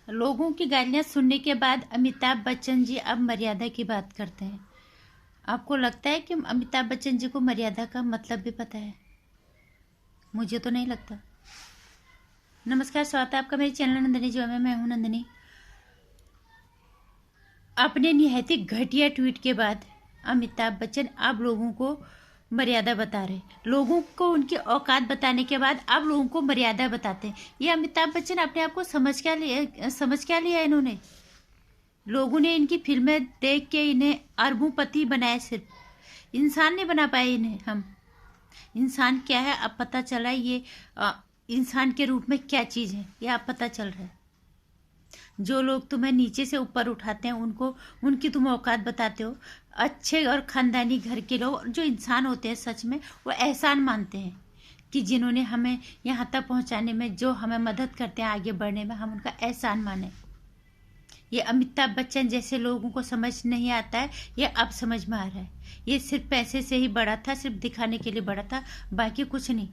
लोगों की गालियां सुनने के बाद अमिताभ बच्चन जी अब मर्यादा की बात करते हैं। आपको लगता है कि अमिताभ बच्चन जी को मर्यादा का मतलब भी पता है? मुझे तो नहीं लगता। नमस्कार, स्वागत है आपका मेरे चैनल नंदिनी जो में। मैं हूं नंदिनी। अपने निहायती घटिया ट्वीट के बाद अमिताभ बच्चन अब लोगों को मर्यादा बता रहे। लोगों को उनकी औकात बताने के बाद अब लोगों को मर्यादा बताते हैं। ये अमिताभ बच्चन अपने आप को समझ क्या लिया इन्होंने? लोगों ने इनकी फिल्में देख के इन्हें अरबोंपति बनाया, सिर्फ इंसान नहीं बना पाए इन्हें। हम इंसान क्या है अब पता चला। ये इंसान के रूप में क्या चीज़ है ये अब पता चल रहा है। जो लोग तुम्हें नीचे से ऊपर उठाते हैं उनको उनकी तुम औकात बताते हो। अच्छे और खानदानी घर के लोग जो इंसान होते हैं सच में वो एहसान मानते हैं कि जिन्होंने हमें यहाँ तक पहुँचाने में, जो हमें मदद करते हैं आगे बढ़ने में, हम उनका एहसान माने। ये अमिताभ बच्चन जैसे लोगों को समझ नहीं आता है, ये अब समझ में आ रहा है। ये सिर्फ पैसे से ही बड़ा था, सिर्फ दिखाने के लिए बड़ा था, बाकी कुछ नहीं।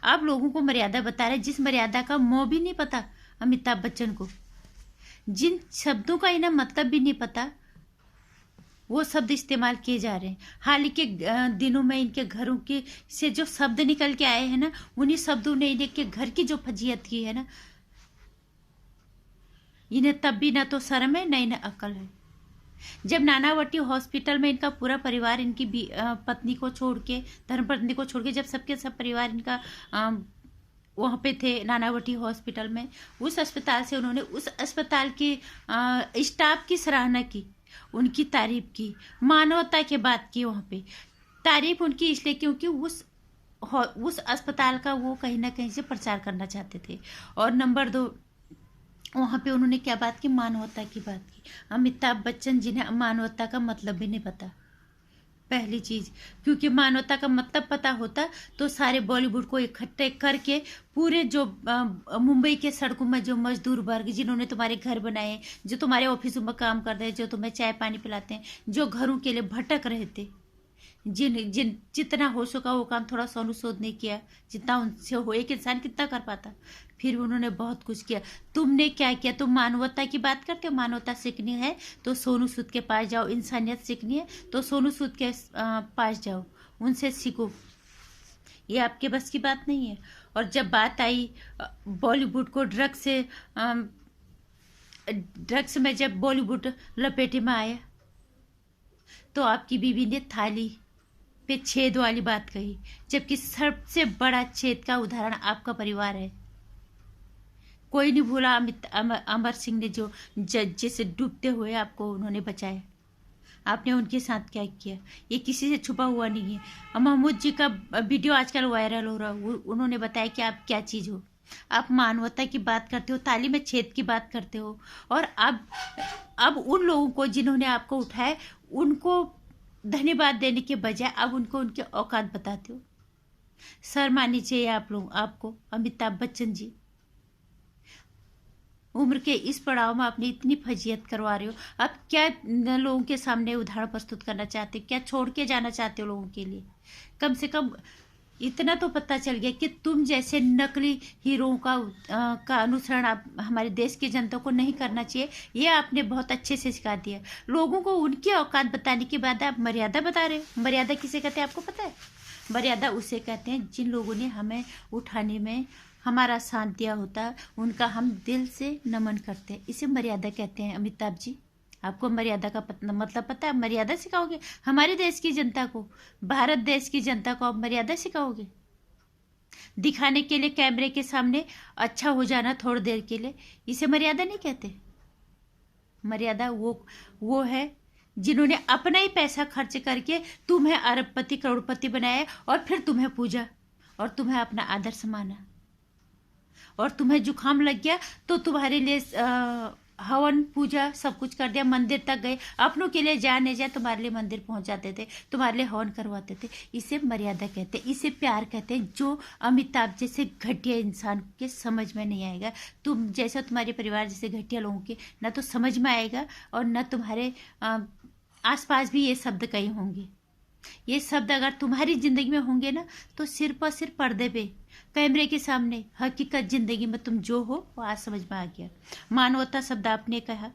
आप लोगों को मर्यादा बता रहे, जिस मर्यादा का मोह भी नहीं पता अमिताभ बच्चन को, जिन शब्दों का इन्हें मतलब भी नहीं पता, वो शब्द इस्तेमाल किए जा रहे हैं। हाल के दिनों में इनके घरों के से जो शब्द निकल के आए हैं ना, उन्हीं शब्दों ने इनके घर की जो फजीहत की है ना, इन्हें तब भी ना तो शर्म है ना इन्हें अक्ल है। जब नानावटी हॉस्पिटल में इनका पूरा परिवार इनकी पत्नी को छोड़ के, धर्मपत्नी को छोड़ के, जब सबके सब परिवार इनका वहाँ पे थे नानावटी हॉस्पिटल में, उस अस्पताल से उन्होंने उस अस्पताल के स्टाफ की सराहना की, उनकी तारीफ की, मानवता की बात की। वहाँ पे तारीफ उनकी इसलिए क्योंकि उस अस्पताल का वो कहीं ना कहीं से प्रचार करना चाहते थे। और नंबर 2, वहाँ पे उन्होंने क्या बात की? मानवता की बात की। अमिताभ बच्चन जिन्हें मानवता का मतलब भी नहीं पता, पहली चीज, क्योंकि मानवता का मतलब पता होता तो सारे बॉलीवुड को इकट्ठे करके पूरे जो मुंबई के सड़कों में जो मजदूर वर्ग जिन्होंने तुम्हारे घर बनाए, जो तुम्हारे ऑफिसों में काम करते हैं, जो तुम्हें चाय पानी पिलाते हैं, जो घरों के लिए भटक रहे थे, जितना हो सका वो काम थोड़ा सोनू सूद ने किया, जितना उनसे हो। एक इंसान कितना कर पाता? फिर उन्होंने बहुत कुछ किया। तुमने क्या किया? तुम मानवता की बात करते हो। मानवता सीखनी है तो सोनू सूद के पास जाओ, इंसानियत सीखनी है तो सोनू सूद के पास जाओ, उनसे सीखो। ये आपके बस की बात नहीं है। और जब बात आई बॉलीवुड को ड्रग्स में जब बॉलीवुड लपेटे में आया तो आपकी बीवी ने थाली पे छेद वाली बात कही, जबकि सबसे बड़ा छेद का उदाहरण आपका परिवार है। कोई नहीं भूला अमर सिंह ने जो जज्जे से डूबते हुए आपको उन्होंने बचाया। आपने उनके साथ क्या किया? ये किसी से छुपा हुआ नहीं है। महमूद जी का वीडियो आजकल वायरल हो रहा है। उन्होंने बताया कि आप क्या चीज़ हो। आप मानवता की बात करते हो, ताली में छेद की बात करते हो। और अब उन लोगों को जिन्होंने आपको उठाया, उनको धन्यवाद देने के बजाय अब उनको उनके औकात बताते हो। शर्म आनी चाहिए आप लोग, आपको। अमिताभ बच्चन जी, उम्र के इस पड़ाव में आपने इतनी फजीयत करवा रहे हो। आप क्या लोगों के सामने उदाहरण प्रस्तुत करना चाहते हो? क्या छोड़ के जाना चाहते हो लोगों के लिए? कम से कम इतना तो पता चल गया कि तुम जैसे नकली हीरोओं का अनुसरण आप हमारे देश की जनता को नहीं करना चाहिए। ये आपने बहुत अच्छे से सिखा दिया। लोगों को उनकी औकात बताने के बाद आप मर्यादा बता रहे हो। मर्यादा किसे कहते हैं आपको पता है? मर्यादा उसे कहते हैं जिन लोगों ने हमें उठाने में हमारा साथ दिया होता है, उनका हम दिल से नमन करते हैं। इसे मर्यादा कहते हैं। अमिताभ जी, आपको मर्यादा का मतलब पता है? मर्यादा सिखाओगे हमारे देश की जनता को, भारत देश की जनता को आप मर्यादा सिखाओगे? दिखाने के लिए कैमरे के सामने अच्छा हो जाना थोड़ी देर के लिए, इसे मर्यादा नहीं कहते। मर्यादा वो है जिन्होंने अपना ही पैसा खर्च करके तुम्हें अरबपति करोड़पति बनाया और फिर तुम्हें पूजा और तुम्हें अपना आदर्श माना। और तुम्हें जुकाम लग गया तो तुम्हारे लिए हवन पूजा सब कुछ कर दिया, मंदिर तक गए, अपनों के लिए जाने जाए तुम्हारे लिए मंदिर पहुंच जाते थे, तुम्हारे लिए हवन करवाते थे। इसे मर्यादा कहते हैं, इसे प्यार कहते हैं, जो अमिताभ जैसे घटिया इंसान के समझ में नहीं आएगा। तुम जैसा तुम्हारे परिवार जैसे घटिया लोगों के ना तो समझ में आएगा और न तुम्हारे आसपास भी ये शब्द कहीं होंगे। ये शब्द अगर तुम्हारी जिंदगी में होंगे ना, तो सिर्फ और सिर्फ पर्दे पे, कैमरे के सामने, हकीकत जिंदगी में तुम जो हो वो आज समझ में आ गया। मानवता शब्द आपने कहा,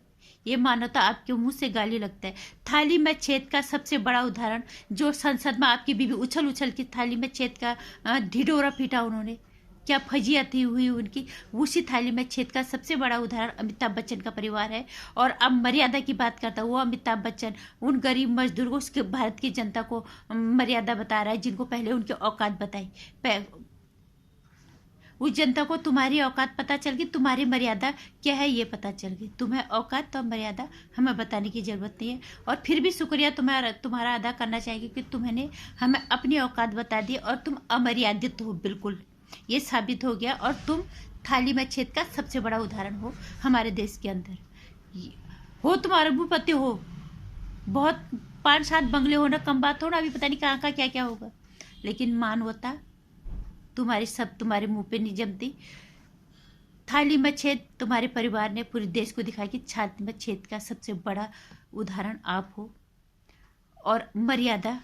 ये मानवता आपके मुंह से गाली लगता है। थाली में छेद का सबसे बड़ा उदाहरण, जो संसद में आपकी बीवी उछल उछल की थाली में छेद का ढिढोरा पीटा उन्होंने, क्या फजीयत हुई उनकी, उसी थाली में छेद का सबसे बड़ा उदाहरण अमिताभ बच्चन का परिवार है। और अब मर्यादा की बात करता है वो अमिताभ बच्चन, उन गरीब मजदूरों को, भारत की जनता को मर्यादा बता रहा है, जिनको पहले उनकी औकात बताई। उस जनता को तुम्हारी औकात पता चल गई, तुम्हारी मर्यादा क्या है ये पता चल गई। तुम्हें औकात तो मर्यादा हमें बताने की जरूरत नहीं है। और फिर भी शुक्रिया तुम्हारा अदा करना चाहिए कि तुमने हमें अपनी औकात बता दी और तुम अमर्यादित हो, बिल्कुल ये साबित हो गया। और तुम थाली में छेद का सबसे बड़ा उदाहरण हो हमारे देश के अंदर। हो तुम अरबपति हो, बहुत 5-7 बंगले होना कम बात हो ना, अभी पता नहीं कहाँ का क्या क्या होगा, लेकिन मानवता तुम्हारे मुंह पे नहीं जमती। थाली में छेद तुम्हारे परिवार ने पूरे देश को दिखाया कि छाती में छेद का सबसे बड़ा उदाहरण आप हो। और मर्यादा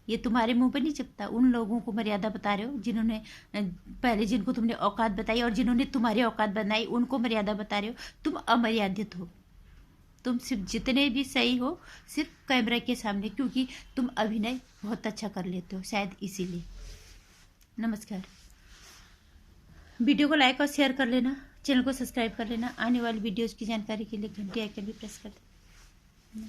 ये तुम्हारे मुंह पे नहीं जमता, उन लोगों को मर्यादा बता रहे हो जिन्होंने पहले, जिनको तुमने औकात बताई और जिन्होंने तुम्हारी औकात बनाई, उनको मर्यादा बता रहे हो। तुम अमर्यादित हो, तुम सिर्फ जितने भी सही हो सिर्फ कैमरा के सामने, क्योंकि तुम अभिनय बहुत अच्छा कर लेते हो, शायद इसीलिए। नमस्कार। वीडियो को लाइक और शेयर कर लेना, चैनल को सब्सक्राइब कर लेना, आने वाली वीडियोज़ की जानकारी के लिए घंटी आइकन भी प्रेस कर देना।